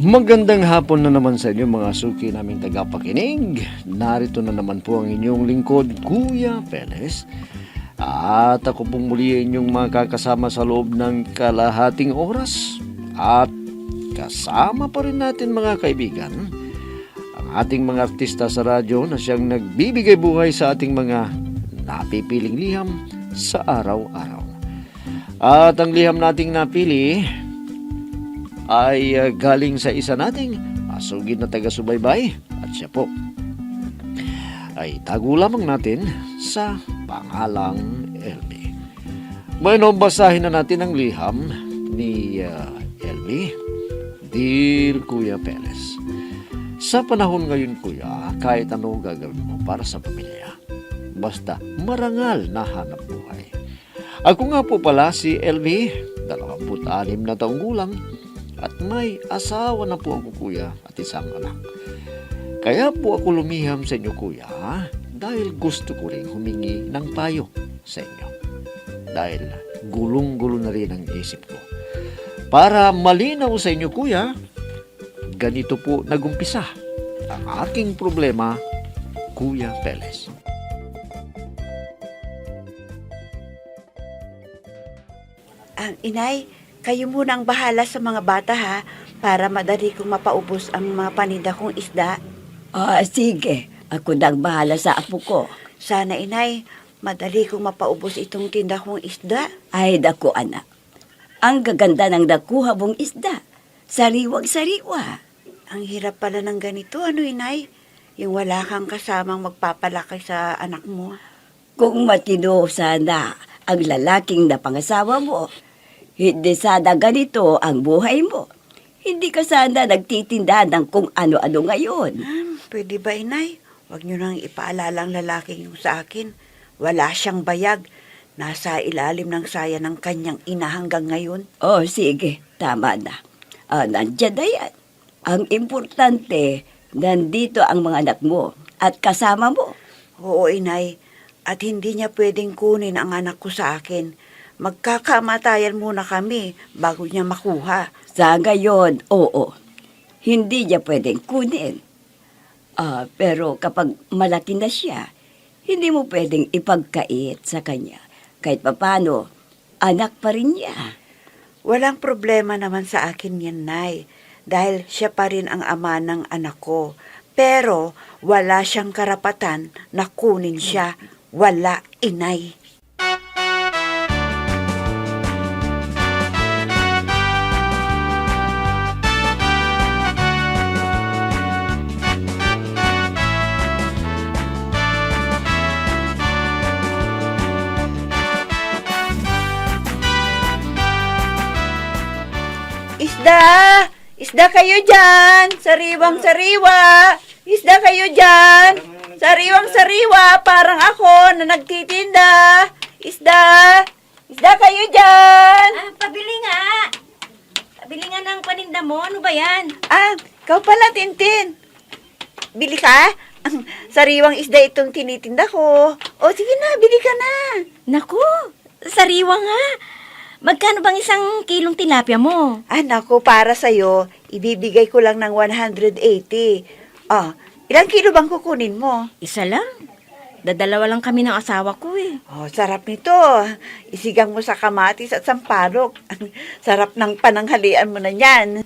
Magandang hapon na naman sa inyo mga suki naming tagapakinig. Narito na naman po ang inyong lingkod, Kuya Peles. At ako pong muli inyong makakasama sa loob ng kalahating oras. At kasama pa rin natin mga kaibigan, ang ating mga artista sa radyo na siyang nagbibigay buhay sa ating mga napipiling liham sa araw-araw. At ang liham nating napili ay galing sa isa nating masugid na taga-subaybay at siya po ay tago lamang natin sa pangalang LB. Ngayon, basahin na natin ang liham ni LB. Dear Kuya Peles, sa panahon ngayon Kuya, kahit ano gagawin mo para sa pamilya, basta marangal na hanap buhay. Ako nga po pala si LB, 26 na taong gulang, at may asawa na po ako Kuya at isang anak. Kaya po ako lumiham sa inyo Kuya dahil gusto ko rin humingi ng payo sa inyo. Dahil gulong-gulo na rin ang isip ko. Para malinaw sa inyo Kuya, ganito po nagumpisa ang aking problema, Kuya Peles. Inay, kayo muna ang bahala sa mga bata ha, para madali kong mapaubos ang mga paninda kong isda. Sige. Ako nang bahala sa apo ko. Sana inay, madali kong mapaubos itong tinda kong isda. Ay, dako anak. Ang gaganda ng nakuha mong isda. Sariwag-sariwa. Ang hirap pala ng ganito, ano inay? Yung wala kang kasamang magpapalaki sa anak mo. Kung matino sana ang lalaking napangasawa mo, hindi sana ganito ang buhay mo. Hindi ka sana nagtitinda ng kung ano-ano ngayon. Pwede ba inay? Huwag niyo nang ipaalala ang lalaking yung sa akin. Wala siyang bayag. Nasa ilalim ng saya ng kanyang ina hanggang ngayon. Sige. Tama na. Nandiyan na yan. Ang importante, nandito ang mga anak mo at kasama mo. Oo inay, at hindi niya pwedeng kunin ang anak ko sa akin. Magkakamatayan muna kami bago niya makuha. Sa ngayon, oo. Hindi niya pwedeng kunin. Pero kapag malaki na siya, hindi mo pwedeng ipagkait sa kanya. Kahit papano, anak pa rin niya. Walang problema naman sa akin yan, Nay. Dahil siya pa rin ang ama ng anak ko. Pero wala siyang karapatan na kunin siya. Wala, inay. Isda! Isda kayo dyan! Sariwang-sariwa! Isda kayo dyan! Sariwang-sariwa! Parang ako na nagtitinda! Isda! Isda kayo dyan! Pabili nga! Pabili nga ng paninda mo. Ano ba yan? Ikaw pala, Tintin. Bili ka? Sariwang isda itong tinitinda ko. Sige na, bili ka na. Naku, sariwa nga. Magkano bang isang kilong tilapia mo? Naku, para sa'yo, ibibigay ko lang ng 180. Ilang kilo bang kukunin mo? Isa lang. Dadalawa lang kami ng asawa ko eh. Sarap nito. Isigang mo sa kamatis at sampalok. Sarap ng pananghalian mo na yan.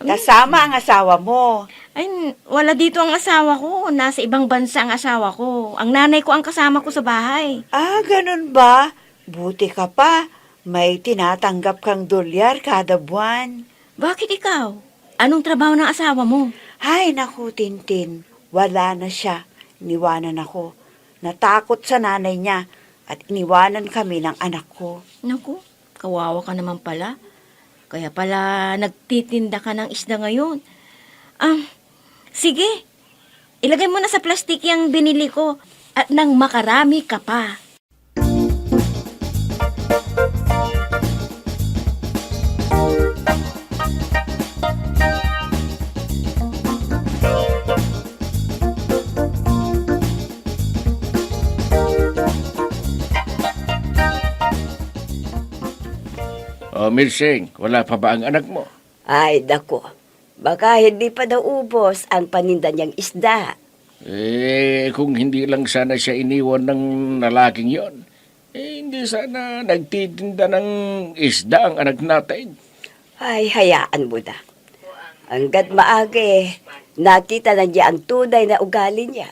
Kasama ang asawa mo. Ay, wala dito ang asawa ko. Nasa ibang bansa ang asawa ko. Ang nanay ko ang kasama ko sa bahay. Ganun ba? Buti ka pa. May tinatanggap kang dolyar kada buwan. Bakit ikaw? Anong trabaho ng asawa mo? Hay, naku, Tintin. Wala na siya. Iniwanan ako. Natakot sa nanay niya at iniwanan kami ng anak ko. Naku, kawawa ka naman pala. Kaya pala nagtitinda ka ng isda ngayon. Sige. Ilagay mo na sa plastik yung binili ko at nang makarami ka pa. Milsing, wala pa ba ang anak mo? Ay, dako. Baka hindi pa daw ubos ang paninda niyang isda. Kung hindi lang sana siya iniwan ng lalaking yon, hindi sana nagtitinda ng isda ang anak natin. Ay, hayaan mo na. Hanggat maaga nakita na niya ang tunay na ugali niya.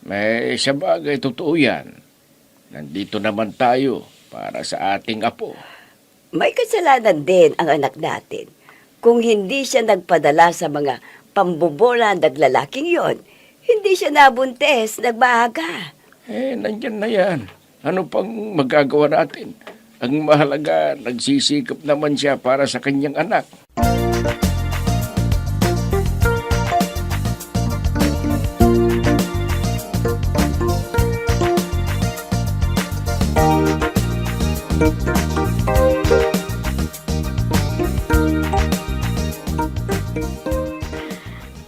May sa bagay totoo yan. Nandito naman tayo para sa ating apo. May kasalanan din ang anak natin. Kung hindi siya nagpadala sa mga pambobola ng lalaking yon, hindi siya nabuntes, nagbahaga. Nandyan na yan. Ano pang magagawa natin? Ang mahalaga, nagsisikap naman siya para sa kanyang anak.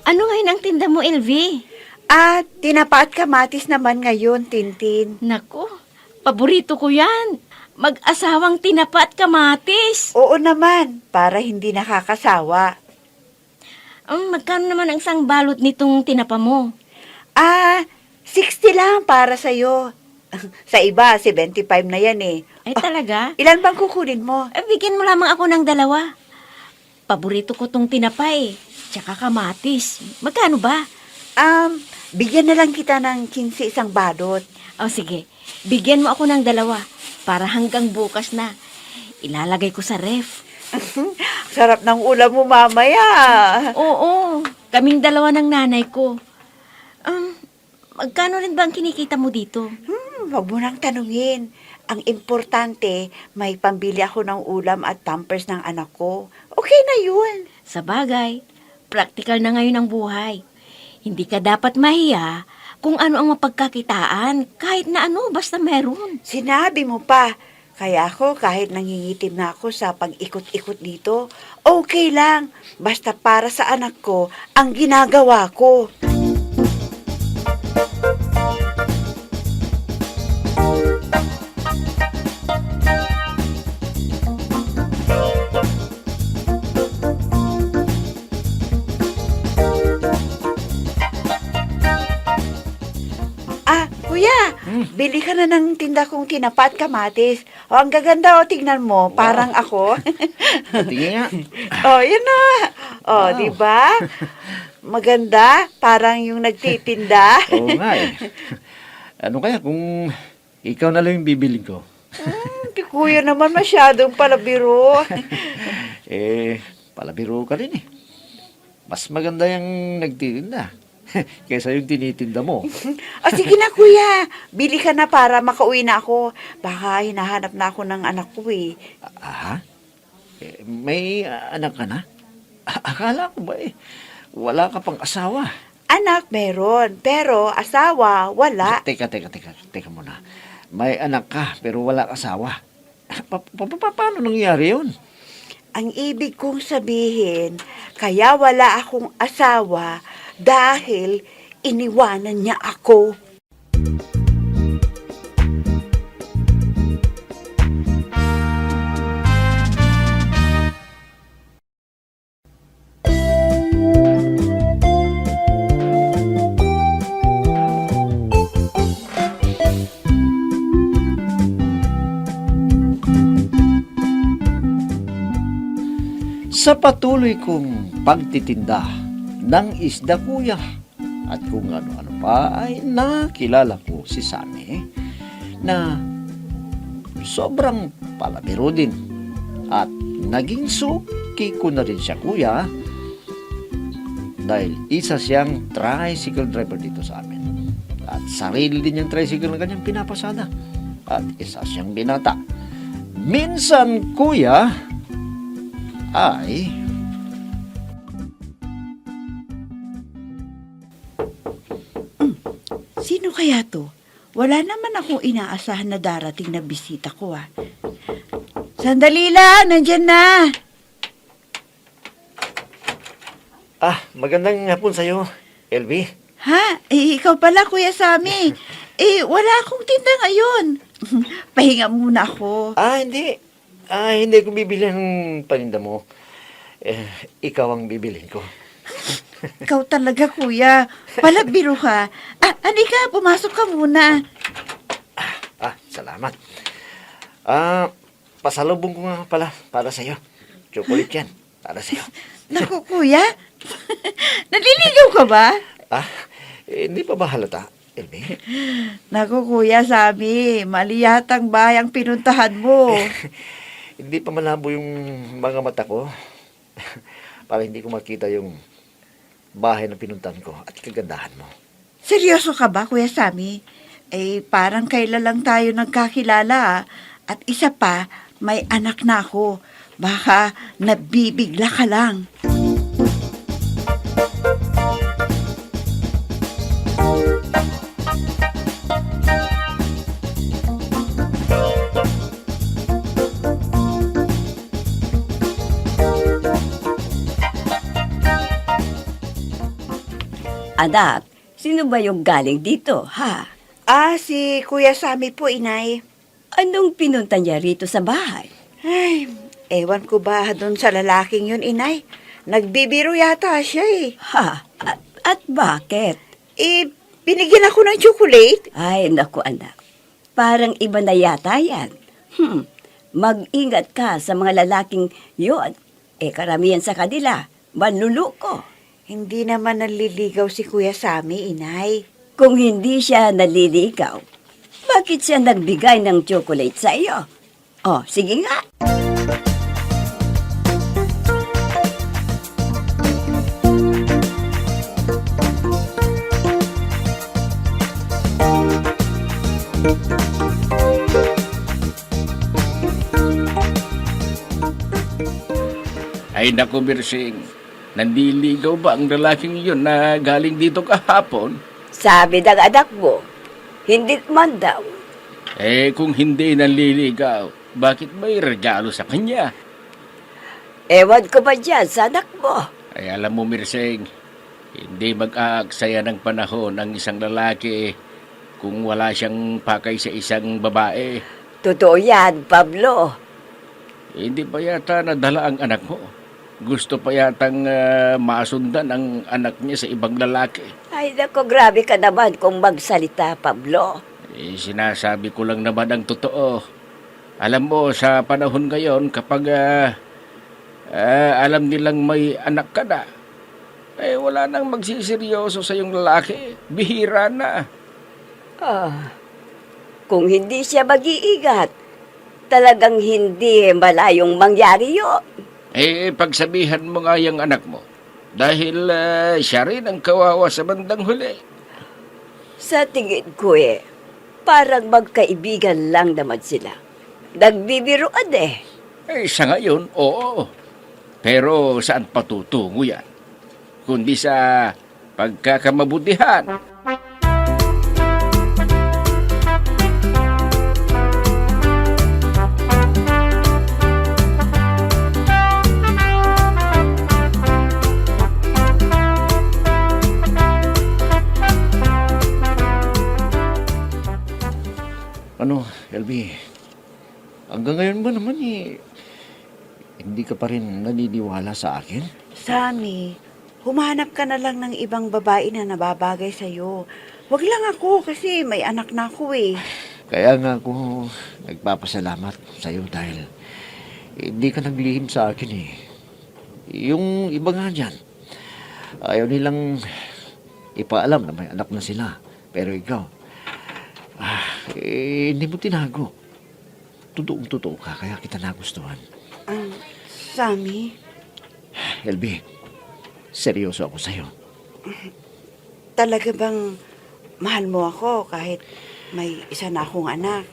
Ano ngayon ang tinda mo, LV? At tinapa at kamatis naman ngayon, Tintin. Nako, paborito ko yan. Mag-asawang tinapa at kamatis. Oo naman, para hindi nakakasawa. Magkano naman ang isang balot nitong tinapa mo? 60 lang para sa'yo. Sa iba, 75 na yan eh. Ay talaga? Ilan bang kukunin mo? Bigyan mo lamang ako ng 2. Paborito ko tong tinapa tsaka kamatis. Magkano ba? Bigyan na lang kita ng 15 isang balot. O sige, bigyan mo ako ng 2 para hanggang bukas na. Ilalagay ko sa ref. Sarap ng ulam mo mamaya. Oo, kaming 2 ng nanay ko. Magkano rin ba ang kinikita mo dito? Wag mo nang tanungin. Ang importante, may pambili ako ng ulam at pampers ng anak ko. Okay na yun. Sa bagay, praktikal na ngayon ang buhay. Hindi ka dapat mahiya kung ano ang mapagkakitaan, kahit na ano, basta meron. Sinabi mo pa. Kaya ako, kahit nangingitim na ako sa pag-ikot-ikot dito, okay lang. Basta para sa anak ko, ang ginagawa ko. Kuya, bili ka na ng tinda kong tinapa at kamatis. O, ang gaganda tignan mo, parang ako. Tingin nga. Yun na. Wow. Di ba? Maganda, parang yung nagtitinda. Oo nga Ano kaya kung ikaw na lang yung bibiling ko? Di kuya naman masyadong palabiro. Palabiro ka rin Mas maganda yung nagtitinda kaysa yung tinitinda mo. Sige na kuya, bili ka na para makauwi na ako. Baka hinahanap na ako ng anak ko May anak ka na? Akala ko ba wala ka pang asawa? Anak meron, pero asawa wala. Teka muna. May anak ka pero wala asawa. Paano nangyari yun? Ang ibig kong sabihin, kaya wala akong asawa dahil iniwanan niya ako. Sa patuloy kong pagtitinda ng isda kuya at kung ano-ano pa ay nakilala ko si Sammy na sobrang palabiro din at naging suki ko na rin siya kuya dahil isa siyang tricycle driver dito sa amin at sarili din yung tricycle na kanyang pinapasada at isa siyang binata. Minsan kuya ay Sino kaya to? Wala naman akong inaasahan na darating na bisita ko Sandali lang, nandyan na. Magandang hapon sa'yo, LV. Ikaw pala, Kuya Sammy. Wala akong tinda ngayon. Pahinga muna ako. Hindi. Hindi ko bibili ng paninda mo. ikaw ang bibilin ko. Ikaw talaga, kuya. Palabiro ka. Halika, pumasok ka muna. Salamat. Pasalubong ko nga pala para sa'yo. Chocolate yan, para sa'yo. Naku, kuya. Naliligaw ka ba? Hindi pa ba halata, Elmi? Naku, kuya, sabi, mali yatang bayang pinuntahan mo. Hindi pa malabo yung mga mata ko. Para hindi ko makita yung bahay na pinuntan ko at kagandahan mo. Seryoso ka ba, Kuya Sammy? Parang kailan lang tayo nagkakilala. At isa pa, may anak na ako. Baka nabibigla ka lang. Anak, sino ba yung galing dito, ha? Si Kuya Sammy po, inay. Anong pinunta niya rito sa bahay? Ay, ewan ko ba doon sa lalaking yun, inay? Nagbibiro yata siya Ha? At bakit? Binigyan ako ng chocolate. Ay, naku anak. Parang iba na yata yan. Mag-ingat ka sa mga lalaking yon. Karamihan sa kanila, manluluko. Hindi naman naliligaw si Kuya Sammy, inay. Kung hindi siya naliligaw, bakit siya nagbigay ng chocolate sa iyo? Oh, sige nga. Ay naku, Mirsing. Nandiligaw ba ang lalaking yun na galing dito kahapon? Sabi ng anak mo, hindi man daw. Kung hindi nanliligaw, bakit may regalo sa kanya? Ewan ko ba dyan sa anak mo? Ay alam mo, Mirsing, hindi mag-aaksaya ng panahon ang isang lalaki kung wala siyang pakay sa isang babae. Totoo yan, Pablo. Hindi pa yata nadala ang anak mo. Gusto pa yatang masundan ang anak niya sa ibang lalaki. Ay, naku, grabe ka naman kung magsalita, Pablo. Sinasabi ko lang naman ang totoo. Alam mo, sa panahon ngayon, kapag alam nilang may anak ka na, wala nang magsiseryoso sa yung lalaki. Bihira na. Kung hindi siya mag-iingat, talagang hindi malayong mangyari yun. Pagsabihan mo nga yung anak mo. Dahil siya rin ang kawawa sa bandang huli. Sa tingin ko parang magkaibigan lang naman sila. Nagbibiruan Sa ngayon, oo. Pero saan patutungo yan? Kundi sa pagkakamabutihan. Ano, LB, hanggang ngayon ba naman hindi ka pa rin naniniwala sa akin? Sammy, humanap ka na lang ng ibang babae na nababagay sa'yo. Wag lang ako kasi may anak na ako Kaya nga ako nagpapasalamat sa'yo dahil hindi ka naglihim sa akin Yung iba nga dyan, ayaw nilang ipaalam na may anak na sila. Pero ikaw, hindi mo tinago. Totoong-totoo ka, kaya kita nagustuhan. Sammy, LB, seryoso ako sa'yo. talaga bang mahal mo ako kahit may isa na akong anak?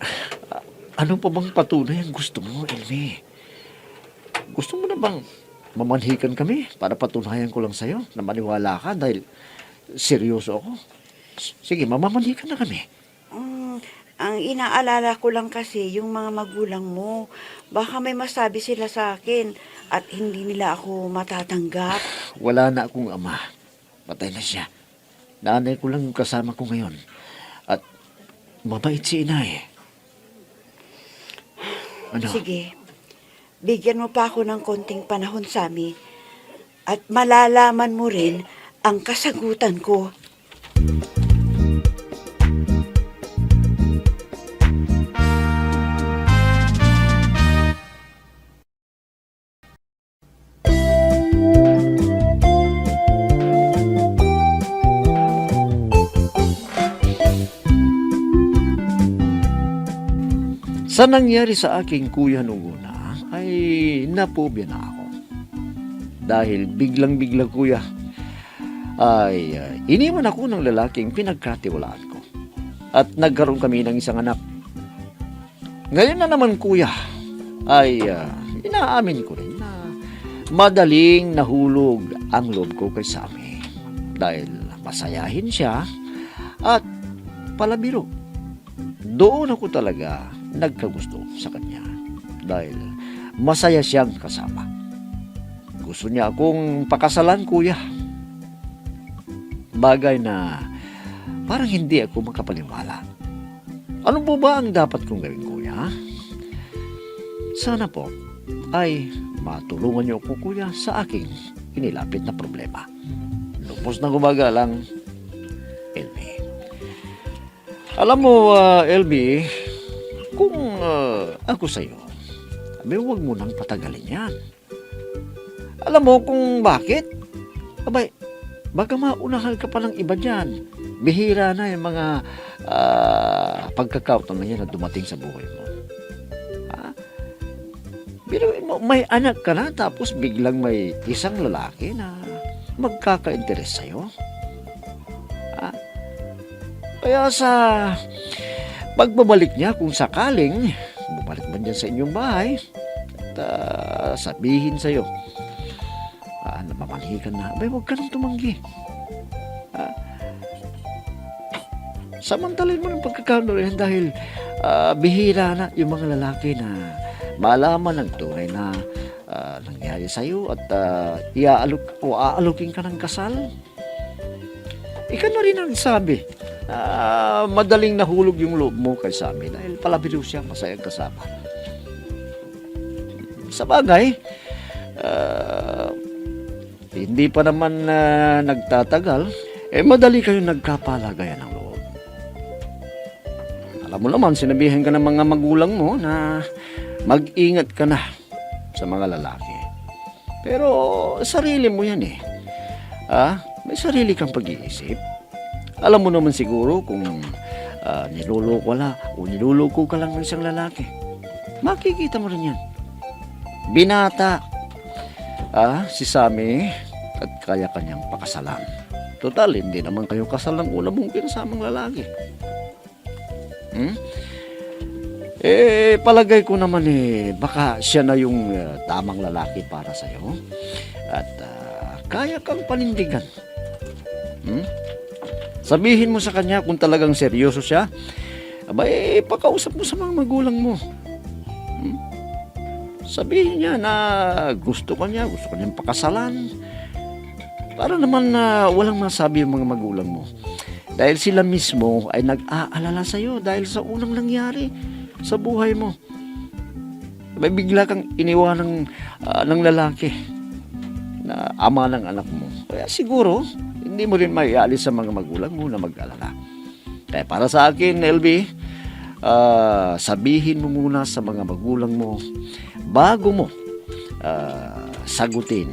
Ano pa bang patunay ang gusto mo, LB? Gusto mo na bang mamanhikan kami para patunayan ko lang sa'yo na maniwala ka dahil seryoso ako? Sige, mamamanhikan na kami. Ang inaalala ko lang kasi yung mga magulang mo. Baka may masabi sila sa akin at hindi nila ako matatanggap. Wala na akong ama. Patay na siya. Nanay ko lang yung kasama ko ngayon. At mabait si inay. Ano? Sige, bigyan mo pa ako ng konting panahon, Sammy. at malalaman mo rin ang kasagutan ko. Sa nangyari sa aking kuya nung una, ay napobya na ako. Dahil biglang-biglang kuya, ay iniwan ako ng lalaking pinagkatiwalaan ko. At nagkaroon kami ng isang anak. Ngayon na naman kuya, ay inaamin ko rin na madaling nahulog ang loob ko kay Sammy. Dahil masayahin siya at palabiro. Doon ako talaga nagkagusto sa kanya dahil masaya siyang kasama. Gusto niya akong pakasalan, kuya. Bagay na parang hindi ako makapaniwala. Ano po ba ang dapat kong gawin, kuya? Sana po ay matulungan niyo ako, kuya, sa aking inilapit na problema. Lupos na gumagalang, LB. Alam mo, LB, kung ako sa'yo, huwag mo nang patagalin yan. Alam mo kung bakit? Abay, baka maunahan ka pa ng iba dyan. Bihira na yung mga pagkakautan na yan na dumating sa buhay mo. Biruin mo, may anak ka na tapos biglang may isang lalaki na magkaka-interes sa'yo. Kaya sa pagbabalik niya, kung sakaling bumalik man dyan sa inyong bahay at sabihin sa'yo, namamanhikan na, abay, huwag ka nang tumanggi. Samantalin mo ng pagkakauno rin dahil bihira na yung mga lalaki na malaman ng tunay na nangyari sa'yo at aalukin ka ng kasal. Ikaw na rin ang sabi. Madaling nahulog yung loob mo kay Sammy dahil palabiro siya, masayang kasama. Sa bagay, hindi pa naman nagtatagal, madali kayo nagkapalagayan ng loob. Alam mo naman, sinabihan ka ng mga magulang mo na mag-ingat ka na sa mga lalaki. Pero sarili mo yan eh. May sarili kang pag-iisip. Alam mo naman siguro kung niluloko ka lang ng isang lalaki. Makikita mo rin yan. Binata si Sammy at kaya kanyang pakasalan. Total, hindi naman kayo kasal ng una mong pinasamang lalaki. Palagay ko naman baka siya na yung tamang lalaki para sa'yo. At kaya kang panindigan. Sabihin mo sa kanya kung talagang seryoso siya, pakausap mo sa mga magulang mo. Sabihin niya na gusto kanyang pakasalan. Para naman walang masabi yung mga magulang mo. Dahil sila mismo ay nag-aalala sa'yo dahil sa unang nangyari sa buhay mo. Bigla kang iniwan ng lalaki na ama ng anak mo. Kaya siguro, hindi mo rin maialis sa mga magulang mo na mag-alala. Kaya para sa akin, LB, sabihin mo muna sa mga magulang mo bago mo sagutin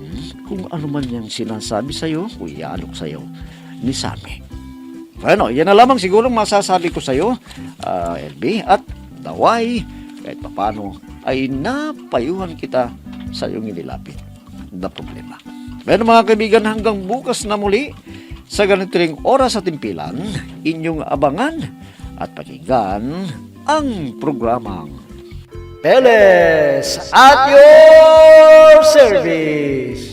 kung ano man yung sinasabi sa'yo o iaalok sa'yo ni Sammy. Bueno, yan na lamang siguro masasabi ko sa'yo, LB, at daway, kahit papano, ay napayuhan kita sa iyong inilapit na problema. Pero mga kaibigan, hanggang bukas na muli sa ganito ring oras at timpilan, inyong abangan at pakinggan ang programang Peles at your service.